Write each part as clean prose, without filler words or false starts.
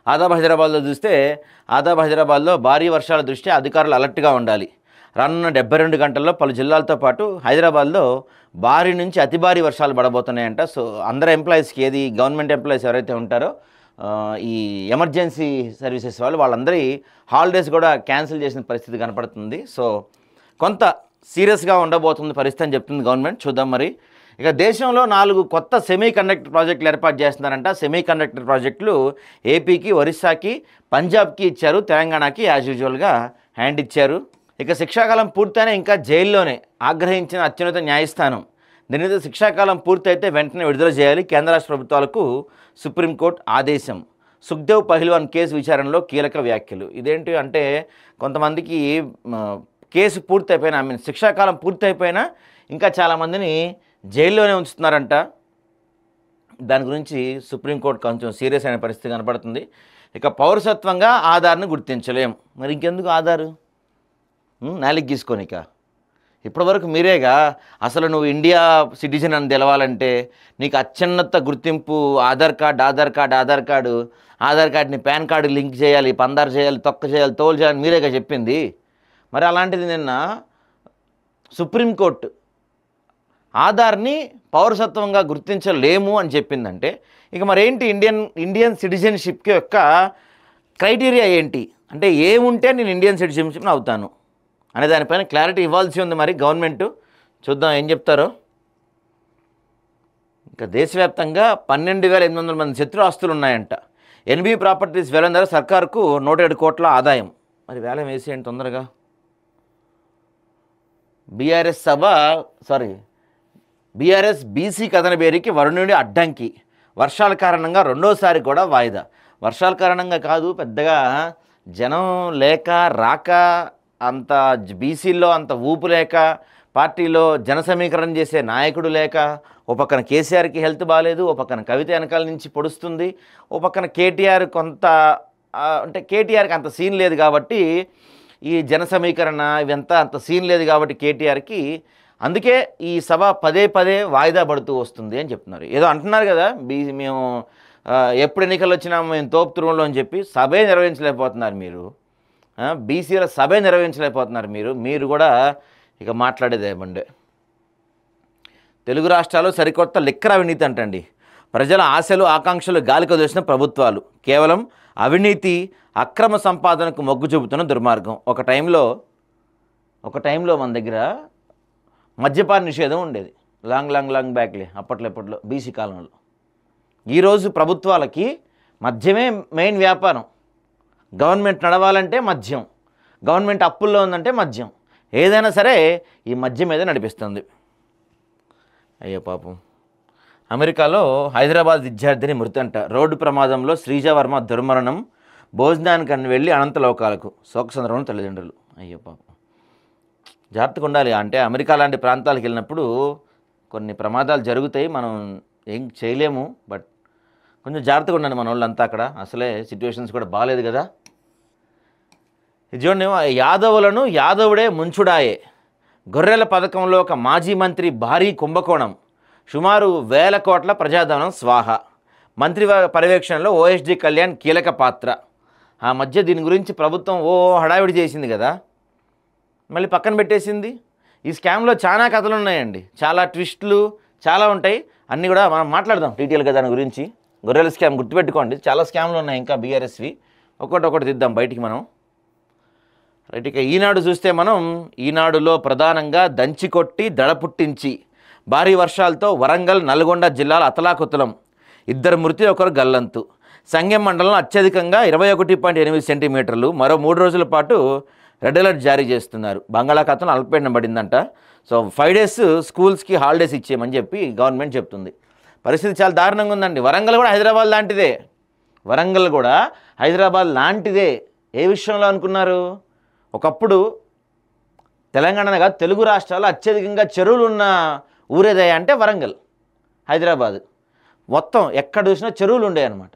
ఆదాబ్ హైదరాబాద్లో చూస్తే ఆదాబ్ హైదరాబాద్లో భారీ వర్షాల దృష్ట్యా అధికారులు అలర్ట్గా ఉండాలి. రానున్న 72 గంటల్లో పలు జిల్లాలతో పాటు హైదరాబాద్లో భారీ నుంచి అతి భారీ వర్షాలు పడబోతున్నాయంట. సో అందరు ఎంప్లాయీస్కి, ఏది గవర్నమెంట్ ఎంప్లాయీస్ ఎవరైతే ఉంటారో ఈ ఎమర్జెన్సీ సర్వీసెస్ వాళ్ళందరి హాలిడేస్ కూడా క్యాన్సిల్ చేసిన పరిస్థితి కనపడుతుంది. సో కొంత సీరియస్గా ఉండబోతుంది పరిస్థితి అని చెప్తుంది గవర్నమెంట్. చూద్దాం మరి. ఇక దేశంలో 4 కొత్త సెమీ కండక్టర్ ప్రాజెక్టులు ఏర్పాటు చేస్తున్నారంట. సెమీ కండక్టర్ ప్రాజెక్టులు ఏపీకి, ఒరిస్సాకి, పంజాబ్కి ఇచ్చారు. తెలంగాణకి యాజ్ యూజువల్గా హ్యాండ్ ఇచ్చారు. ఇక శిక్షాకాలం పూర్తయినా ఇంకా జైల్లోనే ఆగ్రహించిన అత్యున్నత న్యాయస్థానం. దీనితో శిక్షాకాలం పూర్తయితే వెంటనే విడుదల చేయాలి. కేంద్ర రాష్ట్ర ప్రభుత్వాలకు సుప్రీంకోర్టు ఆదేశం. సుఖ్దేవ్ పహల్వాన్ కేసు విచారణలో కీలక వ్యాఖ్యలు. ఇదేంటి అంటే కొంతమందికి కేసు పూర్తయిపోయినా, శిక్షాకాలం పూర్తయిపోయినా ఇంకా చాలామందిని జైల్లోనే ఉంచుతున్నారంట. దాని గురించి సుప్రీంకోర్టు కొంచెం సీరియస్ అయిన పరిస్థితి కనపడుతుంది. ఇక పౌరసత్వంగా ఆధార్ని గుర్తించలేం. మరి ఇంకెందుకు ఆధారు? నాలిక్ గీసుకోనిక. ఇప్పటివరకు మీరేగా అసలు నువ్వు ఇండియా సిటిజన్ అని తెలవాలంటే నీకు అత్యున్నత గుర్తింపు ఆధార్ కార్డుని పాన్ కార్డు లింక్ చేయాలి, పందారు చేయాలి, తొక్క చేయాలి, తోలు చేయాలి, మీరేగా చెప్పింది. మరి అలాంటిది నిన్న సుప్రీంకోర్టు ఆధార్ని పౌరసత్వంగా గుర్తించలేము అని చెప్పిందంటే ఇక మరేంటి ఇండియన్ సిటిజన్షిప్కి యొక్క క్రైటీరియా ఏంటి? అంటే ఏముంటే నేను ఇండియన్ సిటిజన్షిప్ని అవుతాను అనే దానిపైన క్లారిటీ ఇవ్వాల్సి ఉంది మరి గవర్నమెంట్. చూద్దాం ఏం చెప్తారో. ఇంకా దేశవ్యాప్తంగా 12,800 మంది శత్రు ఆస్తులు ఉన్నాయంట. ఎన్బీ ప్రాపర్టీస్ వేలం ద్వారా సర్కారుకు 107 కోట్ల ఆదాయం. మరి వేలం వేసేయండి తొందరగా. బీఆర్ఎస్ బీసీ కథనబేరికి వరుణుడి అడ్డంకి. వర్షాల కారణంగా రెండోసారి కూడా వాయిదా. వర్షాల కారణంగా కాదు, పెద్దగా జనం లేక రాక, అంత బీసీల్లో అంత ఊపు లేక, పార్టీలో జన సమీకరణ చేసే నాయకుడు లేక, ఓ పక్కన కేసీఆర్కి హెల్త్ బాగాలేదు, ఓ పక్కన కవిత వెనకాల నుంచి పొడుస్తుంది, ఓ పక్కన కేటీఆర్ అంటే కేటీఆర్కి అంత సీన్ లేదు కాబట్టి ఈ జన సమీకరణ ఇవంతా అంత సీన్ లేదు కాబట్టి కేటీఆర్కి, అందుకే ఈ సభ పదే వాయిదా పడుతూ వస్తుంది అని చెప్తున్నారు. ఏదో అంటున్నారు కదా మేము ఎప్పుడు ఎన్నికలు వచ్చినా మేము తోపుతురులో అని చెప్పి సభే నిర్వహించలేకపోతున్నారు మీరు. బీసీల సభే నిర్వహించలేకపోతున్నారు మీరు కూడా ఇక మాట్లాడేదేమండే. తెలుగు రాష్ట్రాల్లో సరికొత్త లిక్కర్ అవినీతి అంటండి. ప్రజల ఆశలు ఆకాంక్షలు గాలికి వదిలేసిన ప్రభుత్వాలు కేవలం అవినీతి అక్రమ సంపాదనకు మొగ్గు చూపుతున్న దుర్మార్గం. ఒక టైంలో మన దగ్గర మద్యపాన నిషేధం ఉండేది. లాంగ్ బ్యాక్లే అప్పట్లో బీసీ కాలంలో. ఈరోజు ప్రభుత్వాలకి మద్యమే మెయిన్ వ్యాపారం. గవర్నమెంట్ నడవాలంటే మద్యం, గవర్నమెంట్ అప్పుల్లో ఉందంటే మద్యం, ఏదైనా సరే ఈ మద్యం మీద నడిపిస్తుంది. అయ్యో పాపం. అమెరికాలో హైదరాబాద్ విద్యార్థిని మృతి అంట. రోడ్డు ప్రమాదంలో శ్రీజవర్మ దుర్మరణం. భోజనానికి వెళ్ళి అనంతలోకాలకు. శోకసంద్రంలో తల్లిదండ్రులు. అయ్యో పాపం. జాగ్రత్తగా ఉండాలి. అంటే అమెరికా లాంటి ప్రాంతాలకు వెళ్ళినప్పుడు కొన్ని ప్రమాదాలు జరుగుతాయి, మనం ఏం చేయలేము. బట్ కొంచెం జాగ్రత్తగా ఉండండి మన వాళ్ళంతా అక్కడ. అసలే సిచ్యువేషన్స్ కూడా బాగాలేదు కదా. ఇది చూడండి, యాదవులను యాదవుడే ముంచుడాయే. గొర్రెల పథకంలో ఒక మాజీ మంత్రి భారీ కుంభకోణం. సుమారు 1000 కోట్ల ప్రజాధనం స్వాహ. మంత్రి పర్యవేక్షణలో ఓఎస్డీ కళ్యాణ్ కీలక పాత్ర. ఆ మధ్య దీని గురించి ప్రభుత్వం హడావిడి చేసింది కదా, మళ్ళీ పక్కన పెట్టేసింది. ఈ స్కామ్లో చాలా కథలు ఉన్నాయండి, చాలా ట్విస్టులు చాలా ఉంటాయి. అన్నీ కూడా మనం మాట్లాడదాం డీటెయిల్గా దాని గురించి. గొర్రెల స్కామ్ గుర్తుపెట్టుకోండి, చాలా స్కామ్లు ఉన్నాయి ఇంకా బీఆర్ఎస్వి. ఒక్కొక్కటి దిద్దాం బయటికి మనం. రైట్. ఇక ఈనాడు చూస్తే మనం ఈనాడులో ప్రధానంగా దంచికొట్టి దడ పుట్టించి భారీ వర్షాలతో వరంగల్ నల్గొండ జిల్లాల అతలాకుతలం. 2 మృతి, 1 గల్లంతు. సంగెం మండలంలో అత్యధికంగా 21.8 సెంటీమీటర్లు. మరో 3 రోజుల పాటు రెడ్ అలర్ట్ జారీ చేస్తున్నారు. బంగాళాఖాతంలో అల్పపీడనం పడిందంట. సో 5 డేస్ స్కూల్స్కి హాలిడేస్ ఇచ్చేయమని చెప్పి గవర్నమెంట్ చెప్తుంది. పరిస్థితి చాలా దారుణంగా ఉందండి. వరంగల్ కూడా హైదరాబాద్ లాంటిదే. ఏ విషయంలో అనుకున్నారు? ఒకప్పుడు తెలంగాణ కాదు, తెలుగు రాష్ట్రాల్లో అత్యధికంగా చెరువులు ఉన్న ఊరేదయ్యా అంటే వరంగల్, హైదరాబాద్. మొత్తం ఎక్కడ చూసినా చెరువులు ఉండేవన్నమాట.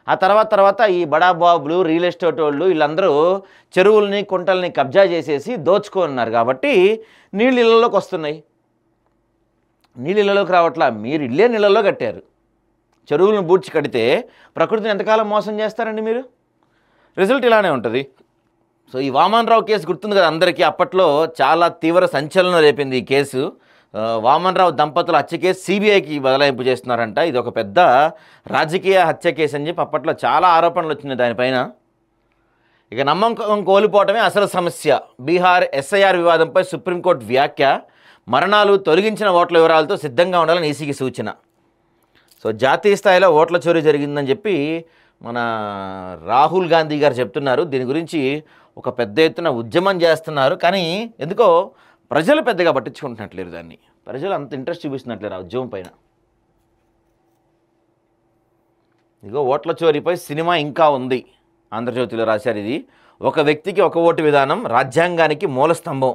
ఆ తర్వాత ఈ బడాబాబులు, రియల్ ఎస్టేట్ వాళ్ళు వీళ్ళందరూ చెరువుల్ని కుంటల్ని కబ్జా చేసేసి దోచుకున్నారు కాబట్టి నీళ్ళు ఇళ్ళలోకి వస్తున్నాయి. నీళ్ళు ఇళ్ళలోకి రావట్లా, మీరు ఇల్లే నీళ్ళలో కట్టారు. చెరువులను బూడ్చి కడితే ప్రకృతిని ఎంతకాలం మోసం చేస్తారండి మీరు? రిజల్ట్ ఇలానే ఉంటుంది. సో ఈ వామన్ రావు కేసు గుర్తుంది కదా అందరికీ, అప్పట్లో చాలా తీవ్ర సంచలనం రేపింది ఈ కేసు. వామన్ రావు దంపతుల హత్య కేసు సిబిఐకి బదలాయింపు చేస్తున్నారంట. ఇది ఒక పెద్ద రాజకీయ హత్య కేసు అని చెప్పి అప్పట్లో చాలా ఆరోపణలు వచ్చినాయి దానిపైన. ఇక నమ్మకం కోల్పోవటమే అసలు సమస్య. బీహార్ ఎస్ఐఆర్ వివాదంపై సుప్రీంకోర్టు వ్యాఖ్య. మరణాలు, తొలగించిన ఓట్ల వివరాలతో సిద్ధంగా ఉండాలని ఈసీకి సూచన. సో జాతీయ స్థాయిలో ఓట్ల చోరీ జరిగిందని చెప్పి మన రాహుల్ గాంధీ గారు చెప్తున్నారు. దీని గురించి ఒక పెద్ద ఎత్తున ఉద్యమం చేస్తున్నారు. కానీ ఎందుకో ప్రజలు పెద్దగా పట్టించుకుంటున్నట్లేరు దాన్ని. ప్రజలు అంత ఇంట్రెస్ట్ చూపిస్తున్నట్లేరు ఆ ఉద్యమం పైన. ఇదిగో ఓట్ల చోరీపై సినిమా ఇంకా ఉంది. ఆంధ్రజ్యోతిలో రాశారు ఇది. ఒక వ్యక్తికి ఒక ఓటు విధానం రాజ్యాంగానికి మూల స్తంభం.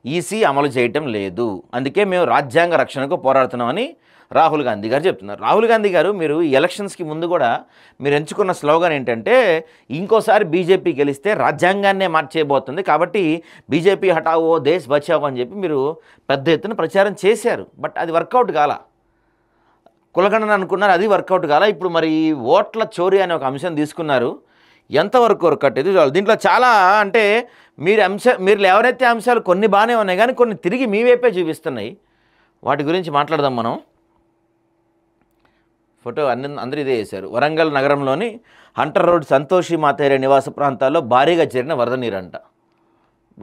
ఈసీ అమలు చేయటం లేదు, అందుకే మేము రాజ్యాంగ రక్షణకు పోరాడుతున్నామని రాహుల్ గాంధీ గారు చెప్తున్నారు. రాహుల్ గాంధీ గారు, మీరు ఈ ఎలక్షన్స్కి ముందు కూడా మీరు ఎంచుకున్న స్లోగన్ ఏంటంటే ఇంకోసారి బీజేపీ గెలిస్తే రాజ్యాంగాన్నే మార్చేయబోతుంది, కాబట్టి బీజేపీ హటావో దేశ్ బచావో అని చెప్పి మీరు పెద్ద ఎత్తున ప్రచారం చేశారు. బట్ అది వర్కౌట్ కాల. కులగణన అనుకున్నారు, అది వర్కౌట్ కాల. ఇప్పుడు మరి ఓట్ల చోరీ అనే ఒక అంశం తీసుకున్నారు. ఎంతవరకు వర్కౌట్ అయితే చాలు. దీంట్లో చాలా అంటే మీరు ఎవరైతే అంశాలు కొన్ని బాగానే ఉన్నాయి కానీ కొన్ని తిరిగి మీ వైపే చూపిస్తున్నాయి. వాటి గురించి మాట్లాడదాం మనం. ఫోటో అందరూ ఇదే వేశారు. వరంగల్ నగరంలోని హంటర్ రోడ్ సంతోషి మాతేరే నివాస ప్రాంతాల్లో భారీగా చేరిన వరద నీరంట.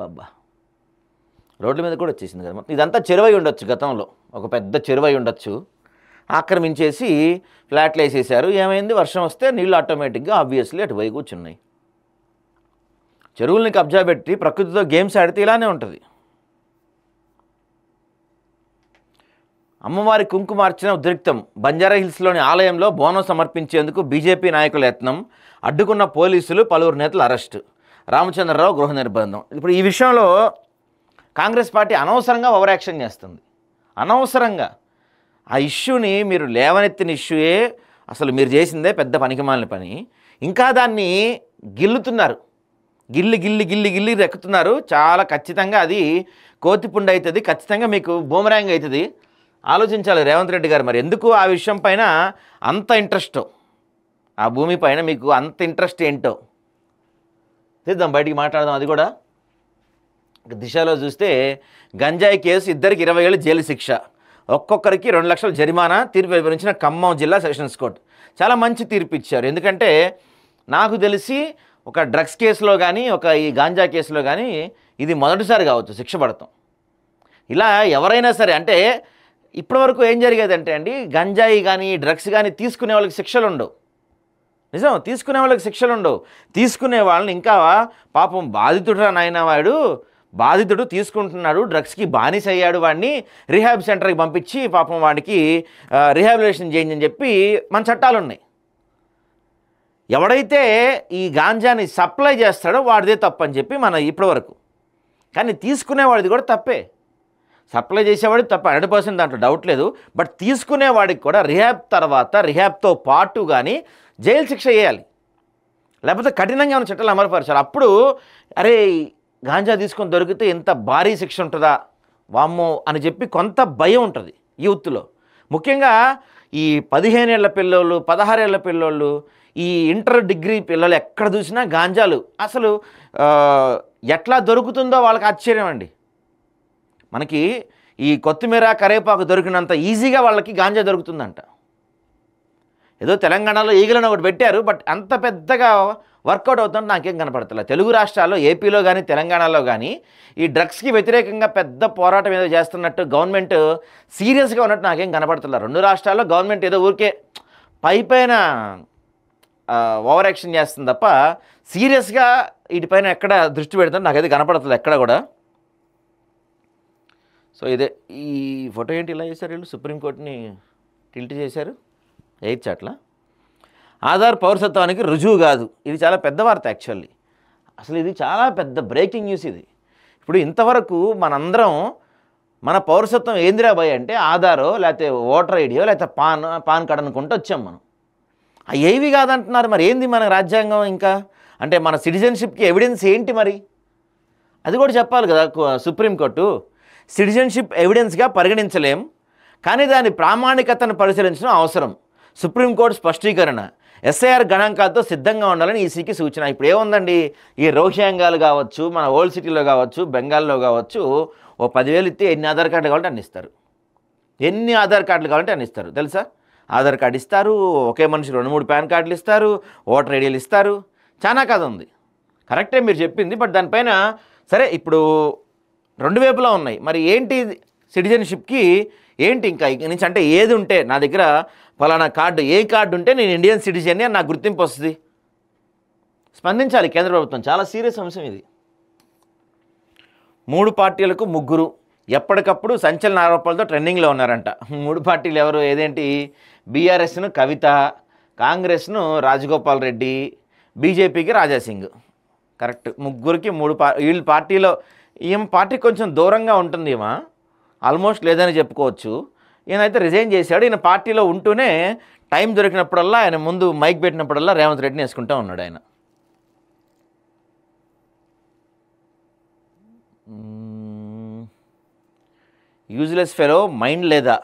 బాబా, రోడ్ల మీద కూడా వచ్చేసింది కదా మొత్తం. ఇదంతా చెరువై ఉండొచ్చు, గతంలో ఒక పెద్ద చెరువై ఉండొచ్చు. ఆక్రమించేసి ఫ్లాట్లు వేసేసారు. ఏమైంది, వర్షం వస్తే నీళ్ళు ఆటోమేటిక్గా ఆబ్వియస్లీ అటు పోయి కూర్చున్నాయి. చెరువుల్ని కబ్జా పెట్టి ప్రకృతితో గేమ్స్ ఆడితే ఇలానే ఉంటుంది. అమ్మవారి కుంకుమార్చన ఉద్రిక్తం. బంజారా హిల్స్లోని ఆలయంలో బోనం సమర్పించేందుకు బీజేపీ నాయకుల యత్నం. అడ్డుకున్న పోలీసులు, పలువురు నేతలు అరెస్టు. రామచంద్రరావు గృహ నిర్బంధం. ఇప్పుడు ఈ విషయంలో కాంగ్రెస్ పార్టీ అనవసరంగా ఓవర్ యాక్షన్ చేస్తుంది. అనవసరంగా ఆ ఇష్యూని మీరు లేవనెత్తిన ఇష్యూయే అసలు మీరు చేసిందే పెద్ద పనికిమాలిన పని. ఇంకా దాన్ని గిల్లుతున్నారు, గిల్లి గిల్లి గిల్లి గిల్లి రెక్కుతున్నారు. చాలా ఖచ్చితంగా అది కోతిపుండు అవుతుంది, ఖచ్చితంగా మీకు బూమరాంగ్ అవుతుంది. ఆలోచించాలి రేవంత్ రెడ్డి గారు, మరి ఎందుకు ఆ విషయం పైన అంత ఇంట్రెస్ట్, ఆ భూమి పైన మీకు అంత ఇంట్రెస్ట్ ఏంటో తీద్దాం, బయటికి మాట్లాడదాం. అది కూడా దిశలో చూస్తే గంజాయి కేసు, ఇద్దరికి 20 ఏళ్ళు జైలు శిక్ష, ఒక్కొక్కరికి 2 లక్షల జరిమానా. తీర్పు వివరించిన ఖమ్మం జిల్లా సెషన్స్ కోర్టు. చాలా మంచి తీర్పు ఇచ్చారు. ఎందుకంటే నాకు తెలిసి ఒక డ్రగ్స్ కేసులో కానీ ఒక ఈ గాంజా కేసులో కానీ ఇది మొదటిసారి కావచ్చు శిక్ష పడతాం. ఇలా ఎవరైనా సరే, అంటే ఇప్పటివరకు ఏం జరిగేదంటే అండి, గంజాయి కానీ డ్రగ్స్ కానీ తీసుకునే వాళ్ళకి శిక్షలు ఉండవు. నిజం, తీసుకునే వాళ్ళకి శిక్షలు ఉండవు. తీసుకునే వాళ్ళని ఇంకా పాపం బాధితుడు నాయన, వాడు బాధితుడు తీసుకుంటున్నాడు, డ్రగ్స్కి బానిస అయ్యాడు, వాడిని రిహాబ్ సెంటర్కి పంపించి పాపం వాడికి రిహాబిలిటేషన్ చేయండి అని చెప్పి మన చట్టాలు ఉన్నాయి. ఎవడైతే ఈ గాంజాని సప్లై చేస్తాడో వాడిదే తప్పు అని చెప్పి మన ఇప్పటివరకు. కానీ తీసుకునేవాడిది కూడా తప్పే. సప్లై చేసేవాడికి తప్ప 100% దాంట్లో డౌట్ లేదు. బట్ తీసుకునేవాడికి కూడా రిహాబ్ తర్వాత, రిహాబ్తో పాటు కానీ జైలు శిక్ష వేయాలి, లేకపోతే కఠినంగా ఉన్న చట్టాలు అమలుపరచాలి. అప్పుడు అరే గాంజా తీసుకొని దొరికితే ఎంత భారీ శిక్ష ఉంటుందా వామ్మో అని చెప్పి కొంత భయం ఉంటుంది యూత్లో. ముఖ్యంగా ఈ 15 ఏళ్ల పిల్లోళ్ళు, 16 ఏళ్ల పిల్లోళ్ళు, ఈ ఇంటర్ డిగ్రీ పిల్లలు ఎక్కడ చూసినా గాంజాలు అసలు ఎట్లా దొరుకుతుందో వాళ్ళకి ఆశ్చర్యం అండి. మనకి ఈ కొత్తిమీర, కరివేపాకు దొరికినంత ఈజీగా వాళ్ళకి గాంజా దొరుకుతుందంట. ఏదో తెలంగాణలో ఈగలను ఒకటి పెట్టారు, బట్ అంత పెద్దగా వర్కౌట్ అవుతుంటే నాకేం కనపడతలేదు. తెలుగు రాష్ట్రాల్లో, ఏపీలో కానీ తెలంగాణలో కానీ ఈ డ్రగ్స్కి వ్యతిరేకంగా పెద్ద పోరాటం ఏదో చేస్తున్నట్టు గవర్నమెంట్ సీరియస్గా ఉన్నట్టు నాకేం కనపడతలేదు. 2 రాష్ట్రాల్లో గవర్నమెంట్ ఏదో ఊరికే పైన ఓవర్ యాక్షన్ చేస్తుంది తప్ప సీరియస్గా వీటిపైన ఎక్కడ దృష్టి పెడుతుంది నాకైతే కనపడతలేదు ఎక్కడ కూడా. సో ఇదే ఈ ఫోటో ఏంటి ఇలా చేశారు వీళ్ళు, సుప్రీంకోర్టుని టిల్ట్ చేశారు 8th చాట్ల. ఆధార్ పౌరసత్వానికి రుజువు కాదు. ఇది చాలా పెద్ద వార్త యాక్చువల్లీ. అసలు ఇది చాలా పెద్ద బ్రేకింగ్ న్యూస్ ఇది. ఇప్పుడు ఇంతవరకు మనందరం మన పౌరసత్వం ఏందిరా భయ్ అంటే ఆధారో లేకపోతే ఓటర్ ఐడియో లేకపోతే పాన్ కార్డ్ అనుకుంటూ వచ్చాం మనం. ఏవి కాదంటున్నారు. మరి ఏంది మన రాజ్యాంగం ఇంకా అంటే మన సిటిజన్షిప్కి ఎవిడెన్స్ ఏంటి మరి, అది కూడా చెప్పాలి కదా సుప్రీంకోర్టు. సిటిజన్షిప్ ఎవిడెన్స్గా పరిగణించలేం, కానీ దాని ప్రామాణికతను పరిశీలించడం అవసరం. సుప్రీంకోర్టు స్పష్టీకరణ, ఎస్ఐఆర్ గణాంకాలతో సిద్ధంగా ఉండాలని ఈసీకి సూచన. ఇప్పుడు ఏముందండి, ఈ రోహింగ్యాలు కావచ్చు, మన ఓల్డ్ సిటీలో కావచ్చు, బెంగాల్లో కావచ్చు, ఓ 10,000 ఇస్తే ఎన్ని ఆధార్ కార్డులు కావాలంటే అన్ని ఇస్తారు. ఎన్ని ఆధార్ కార్డులు కావాలంటే అన్ని ఇస్తారు తెలుసా. ఆధార్ కార్డు ఇస్తారు, ఒకే మనిషి 2-3 పాన్ కార్డులు ఇస్తారు, ఓటర్ ఐడీలు ఇస్తారు, చాలా కథ ఉంది. కరెక్టే మీరు చెప్పింది. బట్ దానిపైన సరే ఇప్పుడు రెండు వైపులా ఉన్నాయి. మరి ఏంటి సిటిజన్షిప్కి ఏంటి ఇంకా నుంచి అంటే ఏది ఉంటే నా దగ్గర ఫలానా కార్డు, ఏ కార్డు ఉంటే నేను ఇండియన్ సిటిజన్ని అని నాకు గుర్తింపు వస్తుంది. స్పందించాలి కేంద్ర ప్రభుత్వం, చాలా సీరియస్ అంశం ఇది. 3 పార్టీలకు 3 ఎప్పటికప్పుడు సంచలన ఆరోపణలతో ట్రెండింగ్లో ఉన్నారంట. 3 పార్టీలు ఎవరు? ఏదేంటి? బీఆర్ఎస్ను కవిత, కాంగ్రెస్ను రాజగోపాల్ రెడ్డి, బీజేపీకి రాజాసింగ్. కరెక్ట్, 3కి 3 వీళ్ళ పార్టీలో ఈమె పార్టీ కొంచెం దూరంగా ఉంటుంది. ఈమె ఆల్మోస్ట్ లేదని చెప్పుకోవచ్చు. ఈయనైతే రిజైన్ చేశాడు. ఈయన పార్టీలో ఉంటూనే టైం దొరికినప్పుడల్లా ఆయన ముందు మైక్ పెట్టినప్పుడల్లా రేవంత్ రెడ్డిని వేసుకుంటూ ఉన్నాడు ఆయన. యూజ్లెస్ ఫెలో మైండ్ లేదా?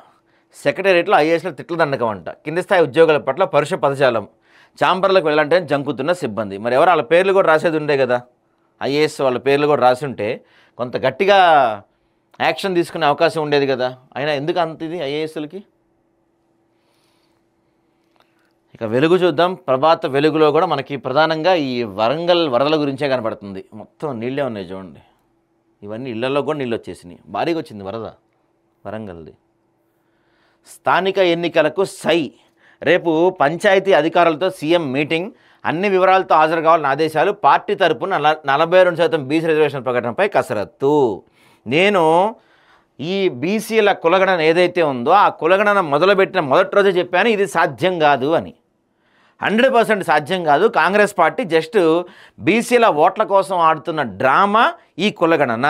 సెక్రటేరియట్లో ఐఏఎస్లో తిట్ల దండకం అంట. కింది స్థాయి ఉద్యోగుల పట్ల పరుష పదజాలం. ఛాంబర్లకు వెళ్ళాలంటే జంకుతున్న సిబ్బంది. మరి ఎవరు వాళ్ళ పేర్లు కూడా రాసేది ఉండే కదా, ఐఏఎస్ వాళ్ళ పేర్లు కూడా రాసి ఉంటే కొంత గట్టిగా యాక్షన్ తీసుకునే అవకాశం ఉండేది కదా. అయినా ఎందుకు అంత ఇది ఐఏఎస్లకి? ఇక వెలుగు చూద్దాం. ప్రభాత వెలుగులో కూడా మనకి ప్రధానంగా ఈ వరంగల్ వరదల గురించే కనపడుతుంది. మొత్తం నీళ్ళే ఉన్నాయి చూడండి. ఇవన్నీ ఇళ్లలో కూడా నీళ్ళు వచ్చేసినాయి. భారీగా వచ్చింది వరద వరంగల్ది. స్థానిక ఎన్నికలకు రేపు పంచాయతీ అధికారులతో సీఎం మీటింగ్. అన్ని వివరాలతో హాజరు కావాలని ఆదేశాలు. పార్టీ తరపున 42% బీసీ రిజర్వేషన్ ప్రకటనపై కసరత్తు. నేను ఈ బీసీల కులగణన ఏదైతే ఉందో ఆ కులగణన మొదలుపెట్టిన మొదటి రోజే చెప్పాను ఇది సాధ్యం కాదు అని. 100% సాధ్యం కాదు. కాంగ్రెస్ పార్టీ జస్ట్ బీసీల ఓట్ల కోసం ఆడుతున్న డ్రామా ఈ కులగణన.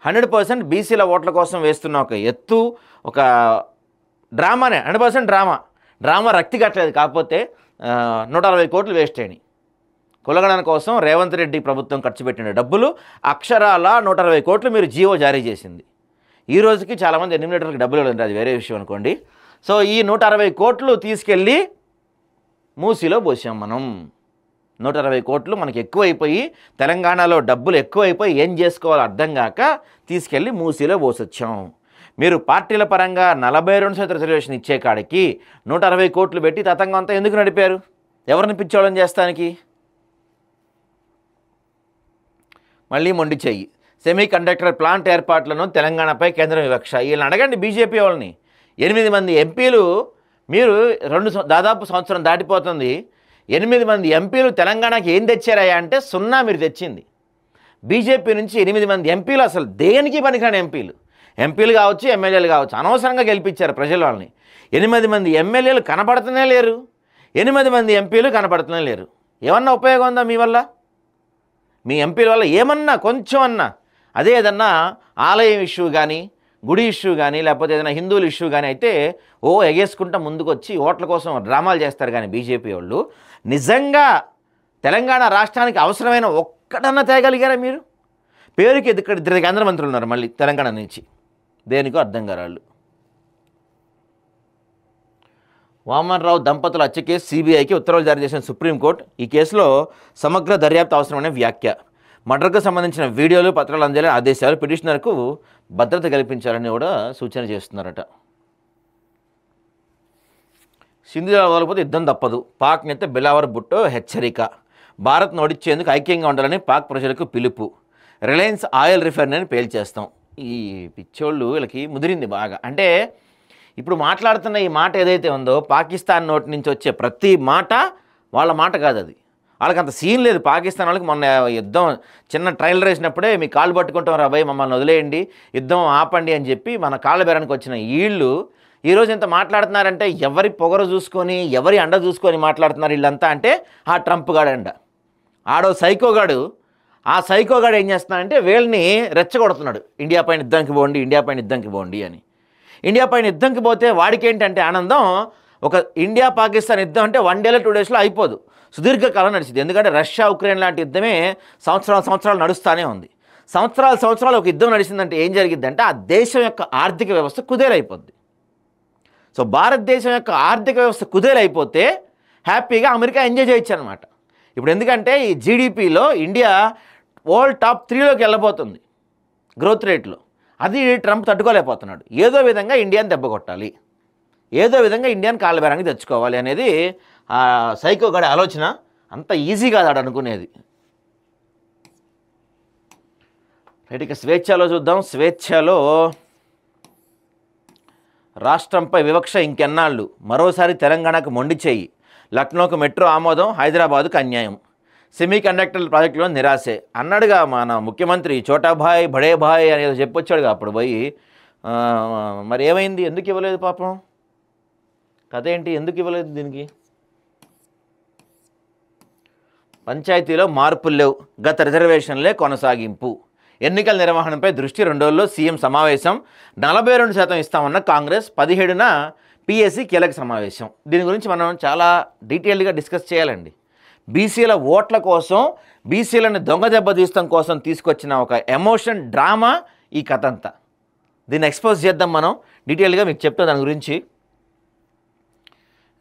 100% బీసీల ఓట్ల కోసం వేస్తున్న ఒక ఎత్తు, ఒక డ్రామానే. 100% డ్రామా రక్తి కట్టలేదు. కాకపోతే 160 కోట్లు వేస్ట్ అయినాయి. కులగణన కోసం రేవంత్ రెడ్డి ప్రభుత్వం ఖర్చు పెట్టిన డబ్బులు అక్షరాల 160 కోట్లు మీరు జీవో జారీ చేసింది. ఈ రోజుకి చాలామంది ఎన్యూమినేటర్కి డబ్బులు ఇవ్వలేదు, అది వేరే విషయం అనుకోండి. సో ఈ 160 కోట్లు తీసుకెళ్ళి మూసీలో పోసాం మనం. 160 కోట్లు మనకి ఎక్కువైపోయి, తెలంగాణలో డబ్బులు ఎక్కువైపోయి ఏం చేసుకోవాలో అర్థం కాక తీసుకెళ్ళి మూసీలో పోసొచ్చాం. మీరు పార్టీల పరంగా 42% రిజర్వేషన్ ఇచ్చే కాడికి 160 కోట్లు పెట్టి తతంగం అంతా ఎందుకు నడిపారు? ఎవరిని పిచ్చోళ్ళని చేస్తానికి? మళ్ళీ మొండి చెయ్యి. సెమీ కండక్టర్ ప్లాంట్ ఏర్పాట్లను తెలంగాణపై కేంద్రం వివక్ష. వీళ్ళని అడగండి బీజేపీ వాళ్ళని. 8 మంది ఎంపీలు, మీరు దాదాపు సంవత్సరం దాటిపోతుంది, 8 మంది ఎంపీలు తెలంగాణకి ఏం తెచ్చారయ్యా అంటే 0 మీరు తెచ్చింది. బీజేపీ నుంచి 8 మంది ఎంపీలు అసలు దేనికి పనికిరాని ఎంపీలు కావచ్చు, ఎమ్మెల్యేలు కావచ్చు, అనవసరంగా గెలిపించారు ప్రజలు వాళ్ళని. 8 మంది ఎమ్మెల్యేలు కనపడుతూనే లేరు, 8 మంది ఎంపీలు కనపడుతూనే లేరు. ఏమన్నా ఉపయోగం ఉందా మీ వల్ల? మీ ఎంపీల వల్ల ఏమన్నా కొంచెం అన్నా, అదే ఏదన్నా ఆలయం ఇష్యూ కానీ, గుడి ఇష్యూ కానీ, లేకపోతే ఏదైనా హిందువుల ఇష్యూ కానీ అయితే ఎగేసుకుంటా ముందుకు వచ్చి ఓట్ల కోసం డ్రామాలు చేస్తారు. కానీ బీజేపీ వాళ్ళు నిజంగా తెలంగాణ రాష్ట్రానికి అవసరమైన ఒక్కటన్నా తేగలిగారా మీరు? పేరుకి ఇక్కడ 2 కేంద్ర మంత్రులు ఉన్నారు మళ్ళీ తెలంగాణ నుంచి, దేనికో అర్థం కారాళ్ళు. వామన్రావు దంపతుల హత్య కేసు సిబిఐకి ఉత్తర్వులు జారీ చేసిన సుప్రీంకోర్టు. ఈ కేసులో సమగ్ర దర్యాప్తు అవసరమనే వ్యాఖ్య. మర్డర్కు సంబంధించిన వీడియోలు, పత్రాలు అందేలా ఆదేశాలు. పిటిషనర్కు భద్రత కల్పించాలని కూడా సూచన చేస్తున్నారట. సింధు వదలకపోతే యుద్ధం తప్పదు. పాక్ నేత బిలావర్ భుట్టో హెచ్చరిక. భారత్ ఓడించేందుకు ఐక్యంగా ఉండాలని పాక్ ప్రజలకు పిలుపు. రిలయన్స్ ఆయిల్ రిఫైనరీని పేల్చేస్తాం. ఈ పిచ్చోళ్ళు వీళ్ళకి ముదిరింది బాగా. అంటే ఇప్పుడు మాట్లాడుతున్న ఈ మాట ఏదైతే ఉందో, పాకిస్తాన్ నోటి నుంచి వచ్చే ప్రతి మాట వాళ్ళ మాట కాదు. అది వాళ్ళకి అంత సీన్ లేదు. పాకిస్తాన్ వాళ్ళకి మొన్న యుద్ధం చిన్న ట్రైలర్ వేసినప్పుడే మీ కాళ్ళు పట్టుకుంటాం రాబాయ్, మమ్మల్ని వదిలేయండి, యుద్ధం ఆపండి అని చెప్పి మన కాళ్ళ బేరానికి వచ్చిన వీళ్ళు ఈరోజు ఎంత మాట్లాడుతున్నారంటే ఎవరి పొగరు చూసుకొని, ఎవరి అండ చూసుకొని మాట్లాడుతున్నారు వీళ్ళంతా. అంటే ఆ ట్రంప్ గాడు అండ, ఆడో సైకోగాడు. ఆ సైకోగాడు ఏం చేస్తున్నాడంటే వీళ్ళని రెచ్చగొడుతున్నాడు. ఇండియా పైన యుద్ధానికి పోండి, ఇండియా పైన యుద్ధానికి పోండి అని. ఇండియా పైన యుద్ధంకి పోతే వాడికి ఏంటంటే ఆనందం, ఒక ఇండియా పాకిస్తాన్ యుద్ధం అంటే 1 డేలో 2 డేస్లో అయిపోదు, సుదీర్ఘకాలం నడిచింది. ఎందుకంటే రష్యా ఉక్రెయిన్ లాంటి యుద్ధమే సంవత్సరాలు నడుస్తూనే ఉంది. సంవత్సరాలు ఒక యుద్ధం నడిచిందంటే ఏం జరిగిద్దంటే ఆ దేశం యొక్క ఆర్థిక వ్యవస్థ కుదేలైపోద్ది. సో భారతదేశం యొక్క ఆర్థిక వ్యవస్థ కుదేలైపోతే హ్యాపీగా అమెరికా ఎంజాయ్ చేయొచ్చు అనమాట. ఇప్పుడు ఎందుకంటే ఈ జీడిపిలో ఇండియా వరల్డ్ టాప్ 3లోకి వెళ్ళబోతుంది గ్రోత్ రేట్లో. అది ట్రంప్ తట్టుకోలేకపోతున్నాడు. ఏదో విధంగా ఇండియాని దెబ్బ కొట్టాలి, ఏదో విధంగా ఇండియాని కాళ్ళ బేరానికి తెచ్చుకోవాలి అనేది ఆ సైకో గడి ఆలోచన. అంత ఈజీ కాదు ఆడు అనుకునేది. రైట్, ఇక స్వేచ్ఛలో చూద్దాం. స్వేచ్ఛలో రాష్ట్రంపై వివక్ష ఇంకెన్నాళ్ళు, మరోసారి తెలంగాణకు మొండి చేయి, లక్నోకు మెట్రో ఆమోదం, హైదరాబాదుకు అన్యాయం, సెమీ కండక్టర్ ప్రాజెక్టులో నిరాశే అన్నాడుగా మన ముఖ్యమంత్రి. చోటాభాయ్ బడే భాయ్ అనేది చెప్పొచ్చాడుగా అప్పుడు పోయి. మరి ఏమైంది, ఎందుకు ఇవ్వలేదు పాపం? కథ ఏంటి, ఎందుకు ఇవ్వలేదు? దీనికి పంచాయతీలో మార్పులు లేవు, గత రిజర్వేషన్లే కొనసాగింపు, ఎన్నికల నిర్వహణపై దృష్టి, 2 రోజుల్లో సీఎం సమావేశం, 42% ఇస్తామన్న కాంగ్రెస్, 17న పిఎస్సి కీలక సమావేశం. దీని గురించి మనం చాలా డీటెయిల్డ్గా డిస్కస్ చేయాలండి. బీసీల ఓట్ల కోసం, బీసీలను దొంగ దెబ్బతీయడం కోసం తీసుకొచ్చిన ఒక ఎమోషన్ డ్రామా ఈ కథ అంతా. దీన్ని ఎక్స్పోజ్ చేద్దాం మనం డీటెయిల్గా, మీకు చెప్తాను దాని గురించి.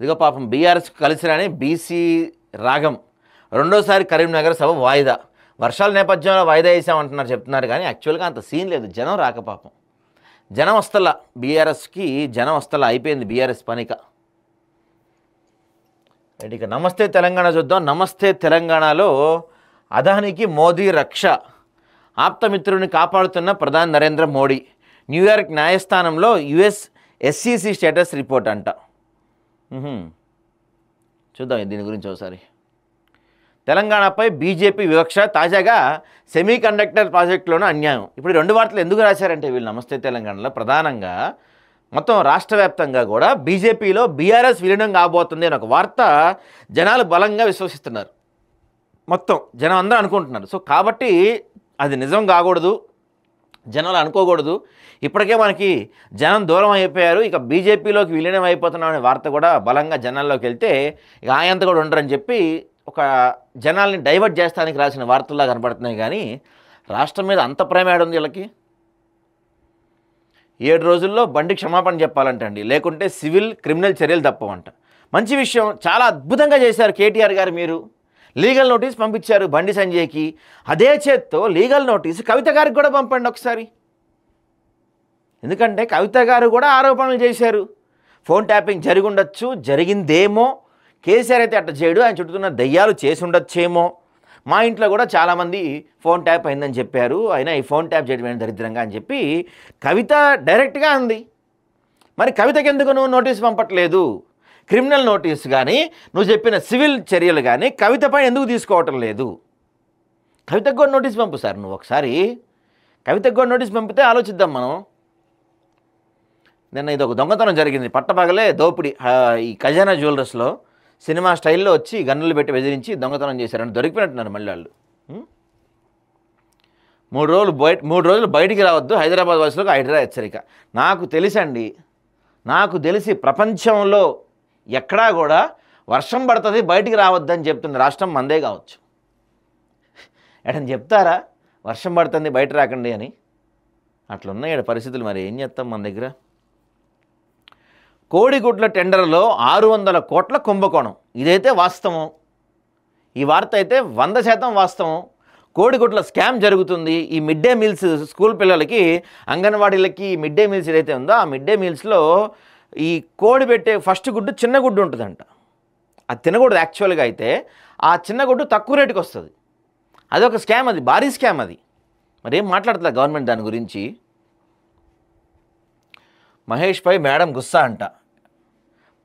ఇదిగో పాపం బీఆర్ఎస్ కలిసి రాని బీసీ రాగం, రెండోసారి కరీంనగర్ సభ వాయిదా, వర్షాల నేపథ్యంలో వాయిదా వేసామంటున్నారు చెప్తున్నారు, కానీ యాక్చువల్గా అంత సీన్ లేదు. జనం రాక పాపం, జనం వస్తలా, బీఆర్ఎస్కి జనం వస్తలా, అయిపోయింది బీఆర్ఎస్ పనిక. ఇక నమస్తే తెలంగాణ చూద్దాం. నమస్తే తెలంగాణలో అదానికి మోదీ రక్ష, ఆప్తమిత్రుని కాపాడుతున్న ప్రధాని నరేంద్ర మోడీ, న్యూయార్క్ న్యాయస్థానంలో యుఎస్ ఎస్సీసీ స్టేటస్ రిపోర్ట్ అంట. చూద్దాం దీని గురించి ఒకసారి. తెలంగాణపై బీజేపీ వివక్ష, తాజాగా సెమీ కండక్టర్ ప్రాజెక్టులోనూ అన్యాయం. ఇప్పుడు 2 వార్తలు ఎందుకు రాశారంటే వీళ్ళు నమస్తే తెలంగాణలో ప్రధానంగా మొత్తం రాష్ట్ర వ్యాప్తంగా కూడా బీజేపీలో బీఆర్ఎస్ విలీనం కాబోతుంది అని ఒక వార్త జనాలు బలంగా విశ్వసిస్తున్నారు. మొత్తం జనం అందరూ అనుకుంటున్నారు. సో కాబట్టి అది నిజం కాకూడదు, జనాలు అనుకోకూడదు. ఇప్పటికే మనకి జనం దూరం అయిపోయారు, ఇక బీజేపీలోకి విలీనం అయిపోతున్నాం అనే వార్త కూడా బలంగా జనాల్లోకి వెళ్తే ఇక ఆయంత కూడా ఉండరని చెప్పి ఒక జనాల్ని డైవర్ట్ చేస్తానికి రాసిన వార్తల్లా కనబడుతున్నాయి. కానీ రాష్ట్రం మీద అంత ప్రేమ ఏడుంది వీళ్ళకి? 7 రోజుల్లో బండి క్షమాపణ చెప్పాలంట అండి, లేకుంటే సివిల్ క్రిమినల్ చర్యలు తప్పవంట. మంచి విషయం, చాలా అద్భుతంగా చేశారు కేటీఆర్ గారు. మీరు లీగల్ నోటీస్ పంపించారు బండి సంజయ్కి, అదే చేత్తో లీగల్ నోటీస్ కవిత గారికి కూడా పంపండి ఒకసారి. ఎందుకంటే కవిత గారు కూడా ఆరోపణలు చేశారు, ఫోన్ ట్యాపింగ్ జరిగి ఉండొచ్చు, జరిగిందేమో, కేసీఆర్ అయితే అట్ట చేయడు, ఆయన చుట్టూన్న దయ్యాలు చేసి ఉండొచ్చేమో, మా ఇంట్లో కూడా చాలామంది ఫోన్ ట్యాప్ అయిందని చెప్పారు, అయినా ఈ ఫోన్ ట్యాప్ చేయడం దరిద్రంగా అని చెప్పి కవిత డైరెక్ట్గా అంది. మరి కవితకి ఎందుకు నువ్వు నోటీస్ పంపట్లేదు? క్రిమినల్ నోటీస్ కానీ నువ్వు చెప్పిన సివిల్ చర్యలు కానీ కవితపై ఎందుకు తీసుకోవటం లేదు? కవితకు కూడా నోటీస్ పంపు సార్, నువ్వు ఒకసారి కవితకు కూడా నోటీస్ పంపితే ఆలోచిద్దాం మనం. నిన్న ఇది ఒక దొంగతనం జరిగింది, పట్టపగలే దోపిడీ. ఈ ఖజానా జ్యువెలర్స్లో సినిమా స్టైల్లో వచ్చి గన్నులు పెట్టి బెదిరించి దొంగతనం చేశారని దొరికిపోయినట్టున్నారు మళ్ళీ వాళ్ళు. 3 రోజులు బయటికి రావద్దు, హైదరాబాద్ వాసులకు హైడ్రా హెచ్చరిక. నాకు తెలిసి ప్రపంచంలో ఎక్కడా కూడా వర్షం పడుతుంది బయటికి రావద్దని చెప్తున్న రాష్ట్రం మందే కావచ్చు. ఎటని చెప్తారా వర్షం పడుతుంది బయట రాకండి అని? అట్లున్నాయి పరిస్థితులు. మరి ఏం చేస్తాం మన దగ్గర? కోడిగుడ్ల టెండర్లో 600 కోట్ల కుంభకోణం, ఇదైతే వాస్తవం. ఈ వార్త అయితే 100% వాస్తవం. కోడిగుడ్ల స్కామ్ జరుగుతుంది. ఈ మిడ్ డే మీల్స్ స్కూల్ పిల్లలకి, అంగన్వాడీలకి మిడ్ డే మీల్స్ ఏదైతే ఉందో ఆ మిడ్ డే మీల్స్లో ఈ కోడి పెట్టే ఫస్ట్ గుడ్డు చిన్న గుడ్డు ఉంటుందంట. అది తినకూడదు యాక్చువల్గా. అయితే ఆ చిన్న గుడ్డు తక్కువ రేటుకి వస్తుంది. అదొక స్కామ్, అది భారీ స్కామ్ అది. మరి ఏం మాట్లాడుతుందా గవర్నమెంట్ దాని గురించి? మహేష్పై మేడం గుస్సా అంట,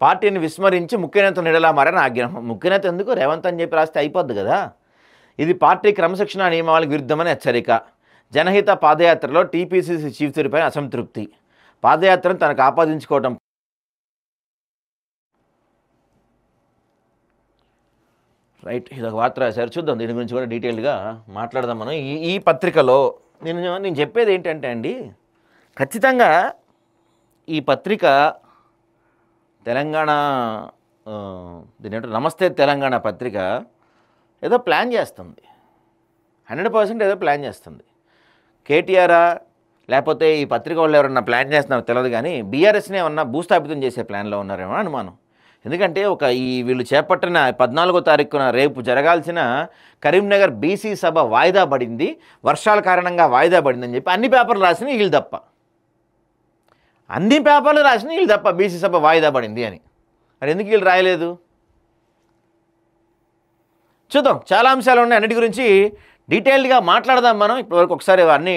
పార్టీని విస్మరించి ముఖ్యనేత నీడలా మారని ఆగ్రహం. ముఖ్యనేత ఎందుకు, రేవంత్ అని చెప్పి రాస్తే అయిపోద్ది కదా. ఇది పార్టీ క్రమశిక్షణ నియమాలకు విరుద్ధమని హెచ్చరిక. జనహిత పాదయాత్రలో టీపీసీసీ చీఫ్ తీరుపై అసంతృప్తి. పాదయాత్రను తనకు ఆపాదించుకోవటం. రైట్, ఇదొక వార్త రాశారు, చూద్దాం దీని గురించి కూడా డీటెయిల్గా మాట్లాడదాం మనం. ఈ పత్రికలో నేను చెప్పేది ఏంటంటే అండి, ఖచ్చితంగా ఈ పత్రిక తెలంగాణ దీని ఏంటో నమస్తే తెలంగాణ పత్రిక ఏదో ప్లాన్ చేస్తుంది, 100% ఏదో ప్లాన్ చేస్తుంది. కేటీఆర్ లేకపోతే ఈ పత్రిక వాళ్ళు ఎవరన్నా ప్లాన్ చేస్తున్నారో తెలియదు, కానీ బీఆర్ఎస్ని ఏమన్నా భూస్థాపితం చేసే ప్లాన్లో ఉన్నారేమో అనుమానం. ఎందుకంటే వీళ్ళు చేపట్టిన 14వ తారీఖున రేపు జరగాల్సిన కరీంనగర్ బీసీ సభ వాయిదా పడింది, వర్షాల కారణంగా వాయిదా పడిందని చెప్పి అన్ని పేపర్లు రాసినాయి వీళ్ళు తప్ప, బీసీ సభ వాయిదా పడింది అని. మరి ఎందుకు వీళ్ళు రాయలేదు? చూద్దాం, చాలా అంశాలు ఉన్నాయి, అన్నిటి గురించి డీటెయిల్డ్గా మాట్లాడదాం మనం. ఇప్పటివరకు ఒకసారి అన్నీ